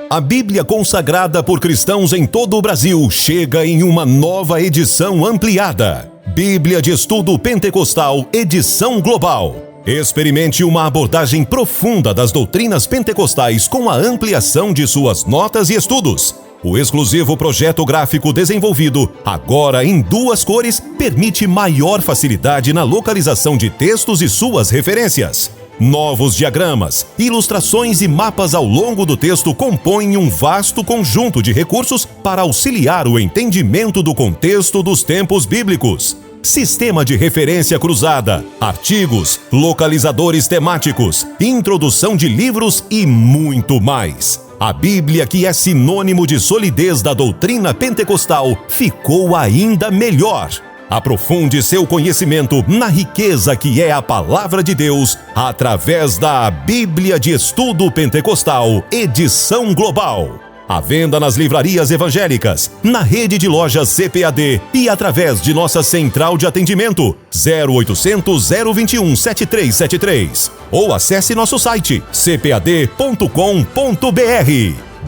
A Bíblia consagrada por cristãos em todo o Brasil chega em uma nova edição ampliada. Bíblia de Estudo Pentecostal, edição global. Experimente uma abordagem profunda das doutrinas pentecostais com a ampliação de suas notas e estudos. O exclusivo projeto gráfico desenvolvido, agora em 2 cores, permite maior facilidade na localização de textos e suas referências. Novos diagramas, ilustrações e mapas ao longo do texto compõem um vasto conjunto de recursos para auxiliar o entendimento do contexto dos tempos bíblicos. Sistema de referência cruzada, artigos, localizadores temáticos, introdução de livros e muito mais. A Bíblia, que é sinônimo de solidez da doutrina pentecostal, ficou ainda melhor. Aprofunde seu conhecimento na riqueza que é a Palavra de Deus através da Bíblia de Estudo Pentecostal, edição global. À venda nas livrarias evangélicas, na rede de lojas CPAD e através de nossa central de atendimento 0800 021 7373. Ou acesse nosso site cpad.com.br.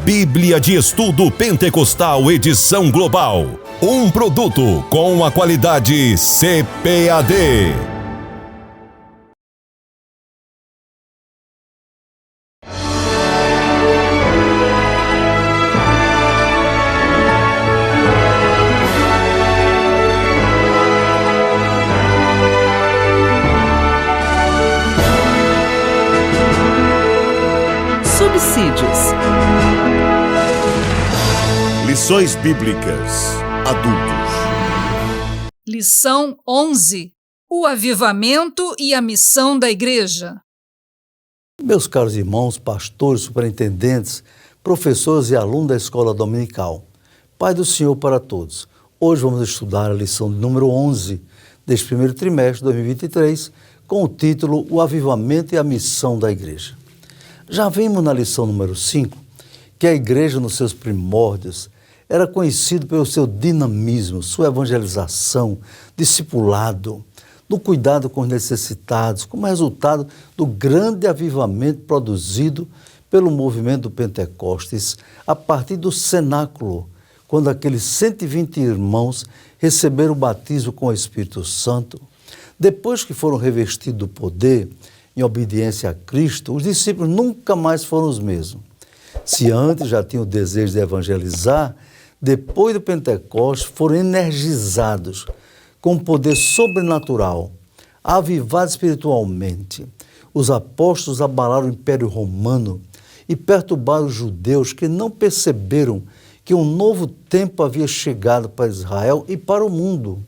Bíblia de Estudo Pentecostal, edição global. Um produto com a qualidade CPAD. Subsídios. Lições Bíblicas Adultos. Lição 11. O avivamento e a missão da Igreja. Meus caros irmãos, pastores, superintendentes, professores e alunos da Escola Dominical, Pai do Senhor para todos. Hoje vamos estudar a lição número 11 deste primeiro trimestre de 2023, com o título O avivamento e a missão da Igreja. Já vimos na lição número 5 que a Igreja, nos seus primórdios, era conhecido pelo seu dinamismo, sua evangelização, discipulado, no cuidado com os necessitados, como resultado do grande avivamento produzido pelo movimento do Pentecostes, a partir do cenáculo, quando aqueles 120 irmãos receberam o batismo com o Espírito Santo. Depois que foram revestidos do poder, em obediência a Cristo, os discípulos nunca mais foram os mesmos. Se antes já tinham o desejo de evangelizar, depois do Pentecostes foram energizados com um poder sobrenatural, avivados espiritualmente. Os apóstolos abalaram o Império Romano e perturbaram os judeus que não perceberam que um novo tempo havia chegado para Israel e para o mundo.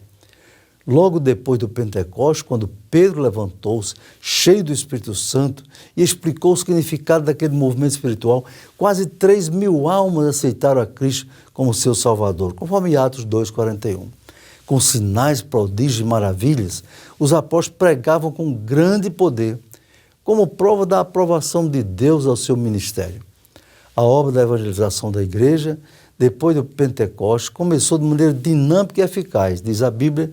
Logo depois do Pentecostes, quando Pedro levantou-se, cheio do Espírito Santo, e explicou o significado daquele movimento espiritual, quase 3.000 almas aceitaram a Cristo como seu Salvador, conforme Atos 2,41. Com sinais, prodígios e maravilhas, os apóstolos pregavam com grande poder, como prova da aprovação de Deus ao seu ministério. A obra da evangelização da Igreja, depois do Pentecostes, começou de maneira dinâmica e eficaz, diz a Bíblia,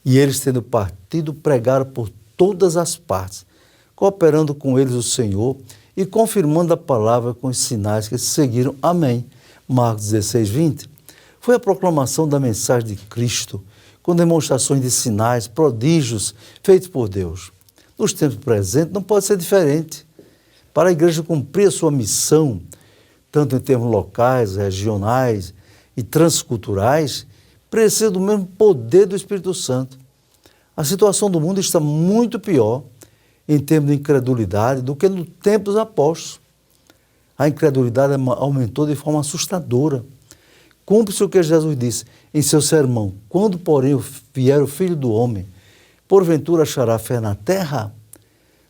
e eles, tendo partido, pregaram por todas as partes, cooperando com eles o Senhor e confirmando a palavra com os sinais que se seguiram. Amém. Marcos 16, 20. Foi a proclamação da mensagem de Cristo, com demonstrações de sinais, prodígios feitos por Deus. Nos tempos presentes não pode ser diferente. Para a Igreja cumprir a sua missão, tanto em termos locais, regionais e transculturais, precisa do mesmo poder do Espírito Santo. A situação do mundo está muito pior em termos de incredulidade do que no tempo dos apóstolos. A incredulidade aumentou de forma assustadora. Cumpre-se o que Jesus disse em seu sermão: quando, porém, vier o Filho do Homem, porventura achará fé na terra?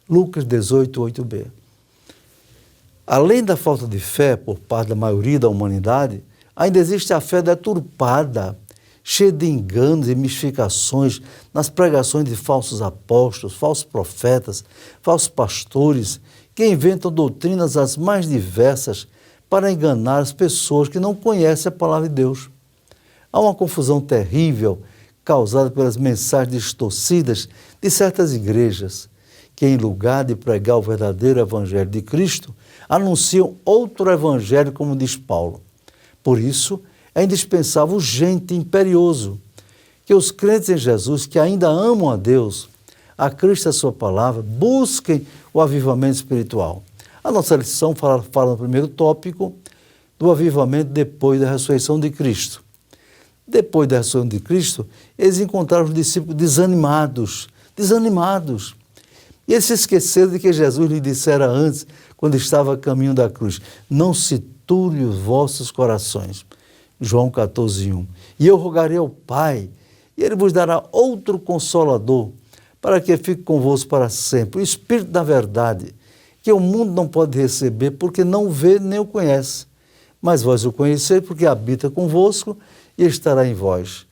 Lucas 18, 8b. Além da falta de fé por parte da maioria da humanidade, ainda existe a fé deturpada, cheia de enganos e mistificações nas pregações de falsos apóstolos, falsos profetas, falsos pastores, que inventam doutrinas as mais diversas para enganar as pessoas que não conhecem a palavra de Deus. Há uma confusão terrível causada pelas mensagens distorcidas de certas igrejas, que em lugar de pregar o verdadeiro evangelho de Cristo, anunciam outro evangelho, como diz Paulo. Por isso, é indispensável, urgente e imperioso que os crentes em Jesus, que ainda amam a Deus, a Cristo e a sua palavra, busquem o avivamento espiritual. A nossa lição fala no primeiro tópico do avivamento depois da ressurreição de Cristo. Depois da ressurreição de Cristo, eles encontraram os discípulos desanimados. E eles se esqueceram de que Jesus lhe dissera antes, quando estava a caminho da cruz: não se turbe os vossos corações. João 14:1. E eu rogarei ao Pai, e Ele vos dará outro Consolador, para que fique convosco para sempre, o Espírito da verdade, que o mundo não pode receber, porque não o vê nem o conhece. Mas vós o conheceis, porque habita convosco e estará em vós.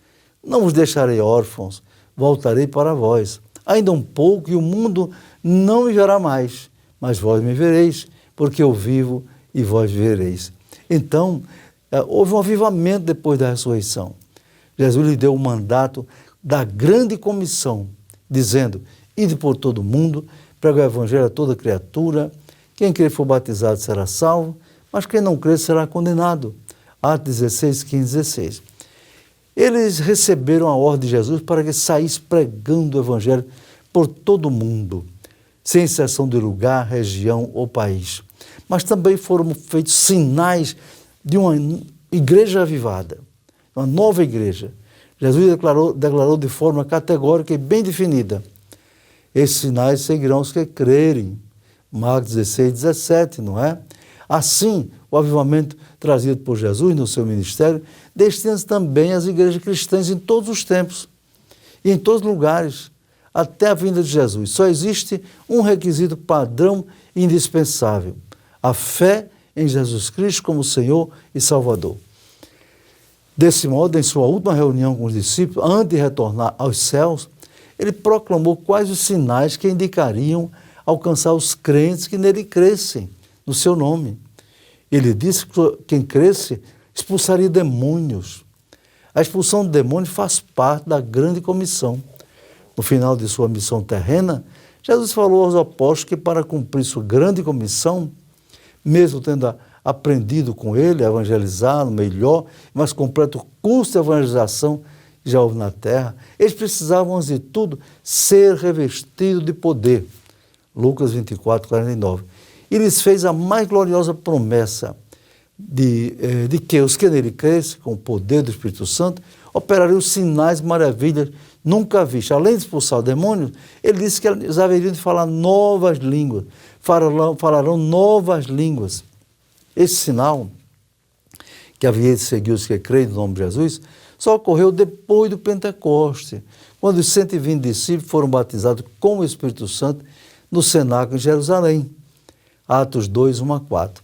Não vos deixarei órfãos, voltarei para vós. Ainda um pouco e o mundo não me verá mais, mas vós me vereis, porque eu vivo e vós vereis. Então, houve um avivamento depois da ressurreição. Jesus lhe deu o mandato da grande comissão, dizendo: ide por todo o mundo, prega o evangelho a toda criatura, quem crer for batizado será salvo, mas quem não crer será condenado. Atos 16, 15, 16. Eles receberam a ordem de Jesus para que saísse pregando o evangelho por todo o mundo, sem exceção de lugar, região ou país. Mas também foram feitos sinais de uma igreja avivada, uma nova igreja. Jesus declarou de forma categórica e bem definida: esses sinais seguirão os que crerem. Marcos 16, 17, não é? Assim, o avivamento trazido por Jesus no seu ministério destina-se também às igrejas cristãs em todos os tempos e em todos os lugares, até a vinda de Jesus. Só existe um requisito padrão indispensável: a fé em Jesus Cristo como Senhor e Salvador. Desse modo, em sua última reunião com os discípulos, antes de retornar aos céus, ele proclamou quais os sinais que indicariam alcançar os crentes que nele crescem, no seu nome. Ele disse que quem cresce expulsaria demônios. A expulsão de demônios faz parte da grande comissão. No final de sua missão terrena, Jesus falou aos apóstolos que, para cumprir sua grande comissão, mesmo tendo aprendido com ele a evangelizar no melhor, mas completo curso de evangelização que já houve na terra, eles precisavam, antes de tudo, ser revestidos de poder. Lucas 24, 49. E lhes fez a mais gloriosa promessa de que os que nele crescem, com o poder do Espírito Santo, operariam sinais e maravilhas nunca vistos. Além de expulsar o demônio, ele disse que eles haveriam de falar novas línguas, falarão novas línguas. Esse sinal, que havia de seguir os que creem no nome de Jesus, só ocorreu depois do Pentecoste, quando os 120 discípulos foram batizados com o Espírito Santo no cenáculo em Jerusalém. Atos 2, 1 a 4.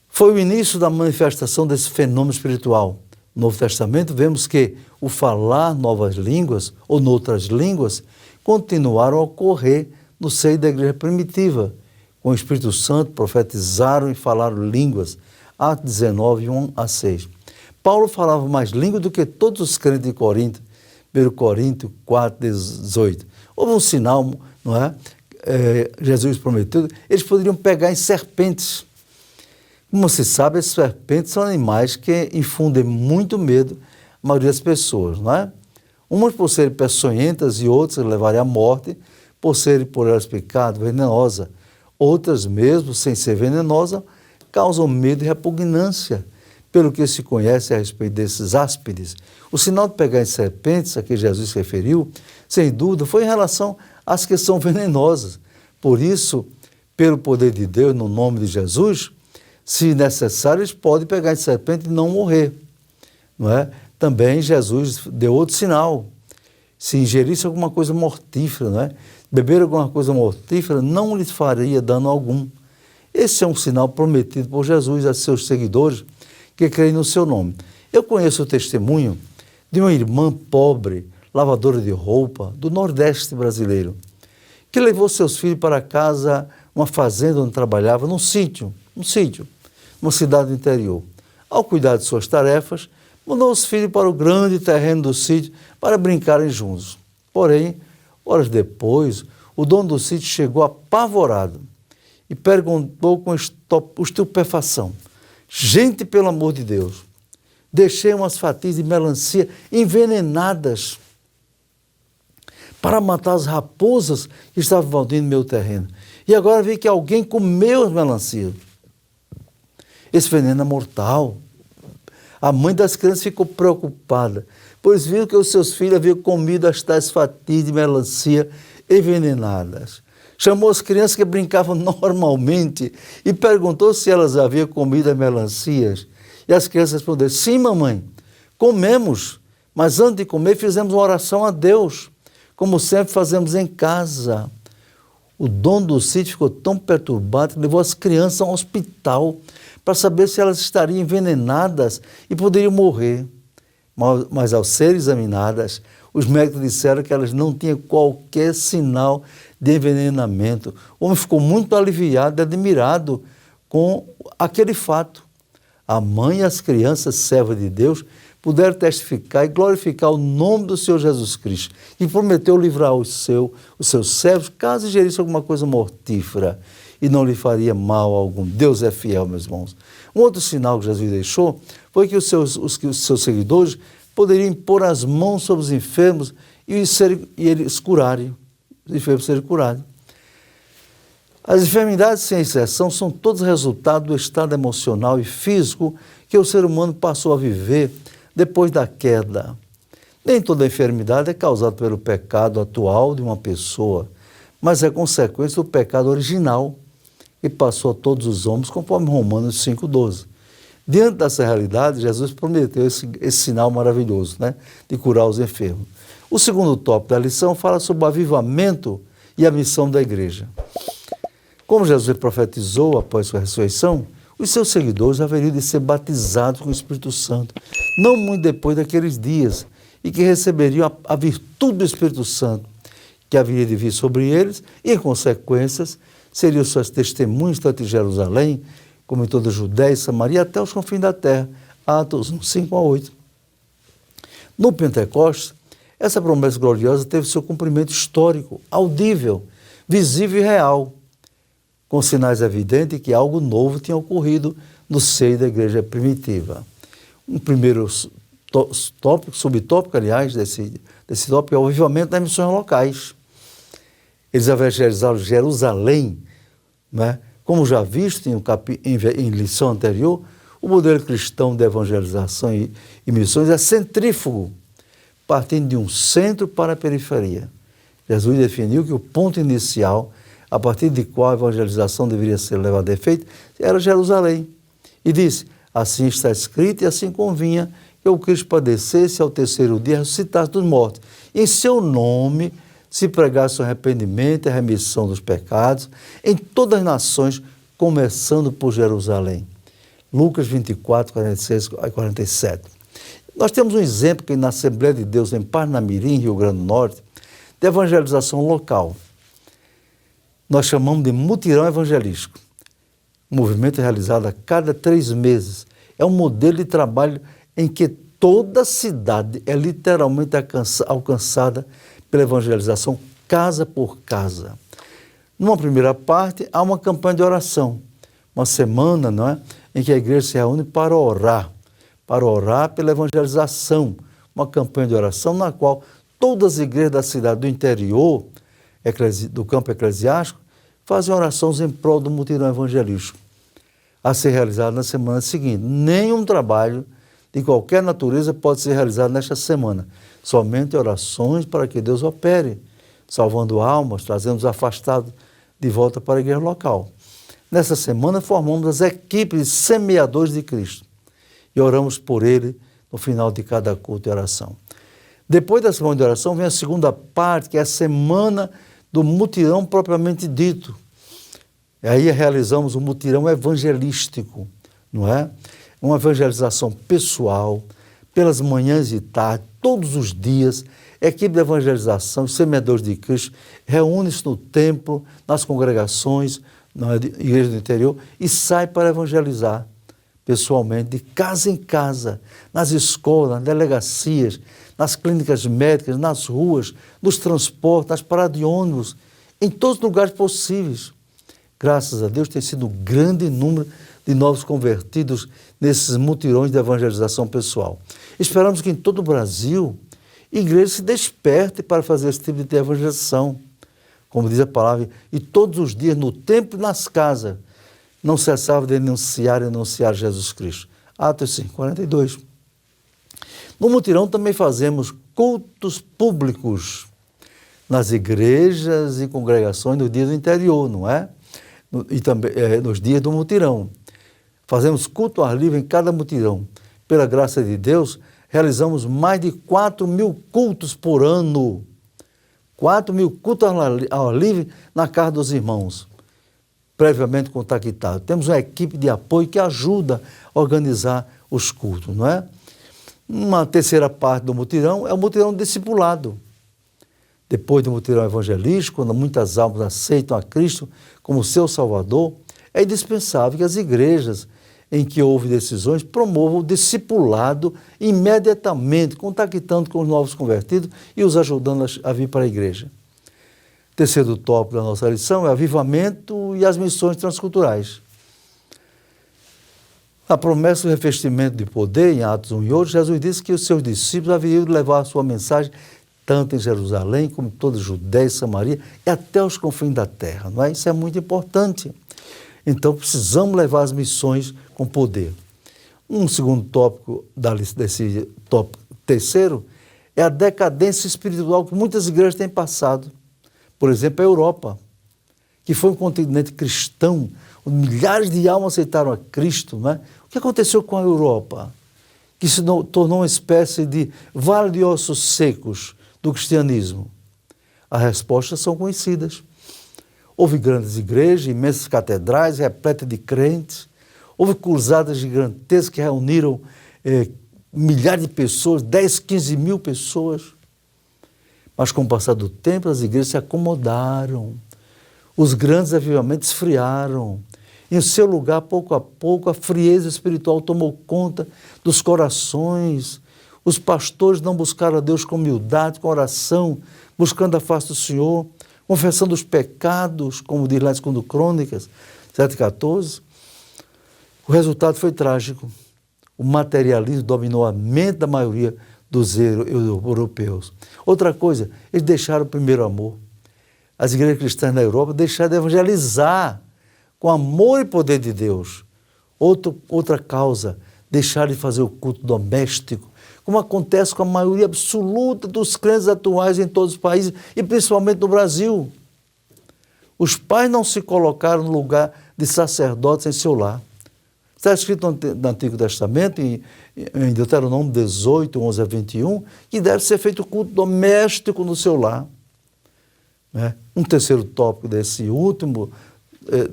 Foi o início da manifestação desse fenômeno espiritual. No Novo Testamento vemos que o falar novas línguas ou noutras línguas continuaram a ocorrer no seio da igreja primitiva. Com o Espírito Santo profetizaram e falaram línguas. Atos 19, 1 a 6. Paulo falava mais línguas do que todos os crentes de Corinto. 1 Coríntios 4, 18. Houve um sinal, não é? Jesus prometeu, eles poderiam pegar em serpentes. Como se sabe, as serpentes são animais que infundem muito medo à maioria das pessoas, não é? Umas por serem peçonhentas e outras levarem à morte por serem por elas picadas, venenosa. Outras mesmo, sem ser venenosa, causam medo e repugnância, pelo que se conhece a respeito desses áspides. O sinal de pegar em serpentes, a que Jesus se referiu, sem dúvida, foi em relação às que são venenosas. Por isso, pelo poder de Deus, no nome de Jesus, se necessário, eles podem pegar em serpente e não morrer. Não é? Também Jesus deu outro sinal. Se ingerisse alguma coisa mortífera, não é? Beber alguma coisa mortífera, não lhes faria dano algum. Esse é um sinal prometido por Jesus a seus seguidores que creem no seu nome. Eu conheço o testemunho de uma irmã pobre, lavadora de roupa, do Nordeste brasileiro, que levou seus filhos para casa, uma fazenda onde trabalhava, num sítio, numa cidade do interior. Ao cuidar de suas tarefas, mandou os filhos para o grande terreno do sítio para brincarem juntos. Porém, horas depois, o dono do sítio chegou apavorado e perguntou com estupefação: gente, pelo amor de Deus, deixei umas fatias de melancia envenenadas para matar as raposas que estavam invadindo meu terreno. E agora vi que alguém comeu as melancias. Esse veneno é mortal. A mãe das crianças ficou preocupada, pois viu que os seus filhos haviam comido as tais fatias de melancia envenenadas. Chamou as crianças que brincavam normalmente e perguntou se elas haviam comido as melancias. E as crianças responderam: sim, mamãe, comemos, mas antes de comer fizemos uma oração a Deus, como sempre fazemos em casa. O dono do sítio ficou tão perturbado que levou as crianças ao hospital para saber se elas estariam envenenadas e poderiam morrer. Mas ao serem examinadas, os médicos disseram que elas não tinham qualquer sinal de envenenamento. O homem ficou muito aliviado e admirado com aquele fato. A mãe e as crianças, servas de Deus, puderam testificar e glorificar o nome do Senhor Jesus Cristo, que prometeu livrar os seus servos caso ingerisse alguma coisa mortífera e não lhe faria mal algum. Deus é fiel, meus irmãos. Um outro sinal que Jesus deixou foi que os seus seguidores poderiam impor as mãos sobre os enfermos e eles curarem, os enfermos serem curados. As enfermidades, sem exceção, são todos resultado do estado emocional e físico que o ser humano passou a viver depois da queda. Nem toda enfermidade é causada pelo pecado atual de uma pessoa, mas é consequência do pecado original que passou a todos os homens, conforme Romanos 5,12. Diante dessa realidade, Jesus prometeu esse sinal maravilhoso, né, de curar os enfermos. O segundo tópico da lição fala sobre o avivamento e a missão da igreja. Como Jesus profetizou após sua ressurreição, os seus seguidores haveriam de ser batizados com o Espírito Santo, não muito depois daqueles dias, e que receberiam a virtude do Espírito Santo, que haveria de vir sobre eles, e, em consequências, seriam suas testemunhas tanto em Jerusalém, como em toda a Judéia e Samaria, até os confins da terra. Atos 5-8. No Pentecostes, essa promessa gloriosa teve seu cumprimento histórico, audível, visível e real, com sinais evidentes que algo novo tinha ocorrido no seio da igreja primitiva. Um primeiro subtópico, aliás, desse tópico é o avivamento das missões locais. Eles evangelizaram Jerusalém, né? Como já visto em lição anterior, o modelo cristão de evangelização e missões é centrífugo, partindo de um centro para a periferia. Jesus definiu que o ponto inicial, a partir de qual a evangelização deveria ser levada a efeito, era Jerusalém. E disse: assim está escrito e assim convinha que o Cristo padecesse ao terceiro dia ressuscitasse dos mortos. Em seu nome se pregasse o arrependimento e a remissão dos pecados em todas as nações, começando por Jerusalém. Lucas 24, 46 a 47. Nós temos um exemplo que na Assembleia de Deus em Parnamirim, Rio Grande do Norte, de evangelização local. Nós chamamos de mutirão evangelístico. Um movimento realizado a cada 3 meses. É um modelo de trabalho em que toda a cidade é literalmente alcançada pela evangelização, casa por casa. Numa primeira parte, há uma campanha de oração. Uma semana, não é, em que a igreja se reúne para orar pela evangelização. Uma campanha de oração na qual todas as igrejas da cidade do interior, do campo eclesiástico, fazem orações em prol do mutirão evangelístico, a ser realizado na semana seguinte. Nenhum trabalho de qualquer natureza pode ser realizado nesta semana. Somente orações para que Deus opere, salvando almas, trazendo os afastados de volta para a igreja local. Nessa semana formamos as equipes de semeadores de Cristo e oramos por ele no final de cada culto de oração. Depois da semana de oração vem a segunda parte, que é a semana do mutirão propriamente dito. E aí realizamos um mutirão evangelístico, não é? Uma evangelização pessoal, pelas manhãs e tardes, todos os dias. A equipe de evangelização, os semeadores de Cristo, reúne-se no templo, nas congregações, na igreja do interior, e sai para evangelizar pessoalmente, de casa em casa, nas escolas, nas delegacias, nas clínicas médicas, nas ruas, nos transportes, nas paradas de ônibus, em todos os lugares possíveis. Graças a Deus tem sido um grande número de novos convertidos nesses mutirões de evangelização pessoal. Esperamos que em todo o Brasil, igrejas se despertem para fazer esse tipo de evangelização. Como diz a palavra, e todos os dias, no templo e nas casas, não cessava de anunciar Jesus Cristo. Atos 5:42. No mutirão também fazemos cultos públicos nas igrejas e congregações no dia do interior, não é? E também nos dias do mutirão. Fazemos culto ao ar livre em cada mutirão. Pela graça de Deus, realizamos mais de 4.000 cultos por ano. 4.000 cultos ao ar livre na casa dos irmãos, previamente contactados. Temos uma equipe de apoio que ajuda a organizar os cultos, não é? Uma terceira parte do mutirão é o mutirão discipulado. Depois do mutirão evangelístico, quando muitas almas aceitam a Cristo como seu Salvador, é indispensável que as igrejas em que houve decisões promovam o discipulado imediatamente, contactando com os novos convertidos e os ajudando a vir para a igreja. Terceiro tópico da nossa lição é avivamento e as missões transculturais. A promessa do revestimento de poder, em Atos 1 e 8, Jesus disse que os seus discípulos haveriam de levar a sua mensagem tanto em Jerusalém como em toda a Judéia e Samaria e até os confins da terra, não é? Isso é muito importante. Então, precisamos levar as missões com poder. Um segundo tópico desse tópico terceiro é a decadência espiritual que muitas igrejas têm passado. Por exemplo, a Europa, que foi um continente cristão, milhares de almas aceitaram a Cristo, não é? O que aconteceu com a Europa? Que se tornou uma espécie de vale de ossos secos do cristianismo. As respostas são conhecidas. Houve grandes igrejas, imensas catedrais, repletas de crentes. Houve cruzadas gigantescas que reuniram milhares de pessoas, 10, 15 mil pessoas. Mas com o passar do tempo, as igrejas se acomodaram. Os grandes avivamentos esfriaram. Em seu lugar, pouco a pouco, a frieza espiritual tomou conta dos corações. Os pastores não buscaram a Deus com humildade, com oração, buscando a face do Senhor, confessando os pecados, como diz lá em 2 Crônicas 7:14. O resultado foi trágico. O materialismo dominou a mente da maioria dos europeus. Outra coisa, eles deixaram o primeiro amor. As igrejas cristãs na Europa deixaram de evangelizar com amor e poder de Deus. Outra causa, deixaram de fazer o culto doméstico, como acontece com a maioria absoluta dos crentes atuais em todos os países e principalmente no Brasil. Os pais não se colocaram no lugar de sacerdotes em seu lar. Está escrito no Antigo Testamento, em Deuteronômio 18, 11 a 21, que deve ser feito culto doméstico no seu lar. Um terceiro tópico desse último,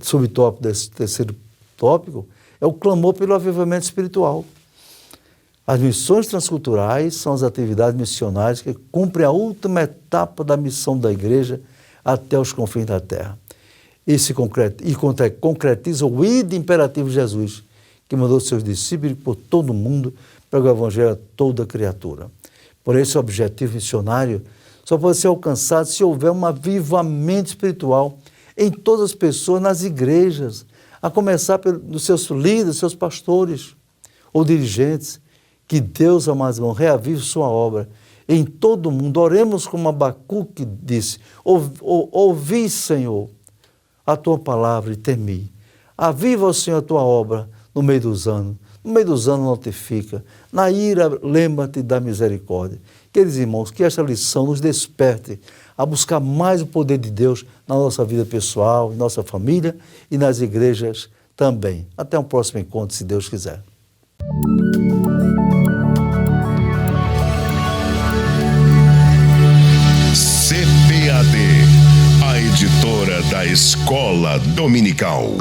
subtópico desse terceiro tópico, é o clamor pelo avivamento espiritual. As missões transculturais são as atividades missionárias que cumprem a última etapa da missão da igreja até os confins da terra. E concretiza o ide imperativo de Jesus, que mandou seus discípulos por todo o mundo para o evangelho a toda criatura. Por esse objetivo missionário só pode ser alcançado se houver um avivamento espiritual em todas as pessoas, nas igrejas, a começar dos seus líderes, seus pastores ou dirigentes. Que Deus, amados irmãos, reavive sua obra em todo o mundo. Oremos como Abacuque disse: ouvi, Senhor, a tua palavra e temi. Aviva, Senhor, a tua obra no meio dos anos. No meio dos anos notifica. Na ira, lembra-te da misericórdia. Queridos irmãos, que esta lição nos desperte a buscar mais o poder de Deus na nossa vida pessoal, em nossa família e nas igrejas também. Até um próximo encontro, se Deus quiser. CPAD, a editora da Escola Dominical.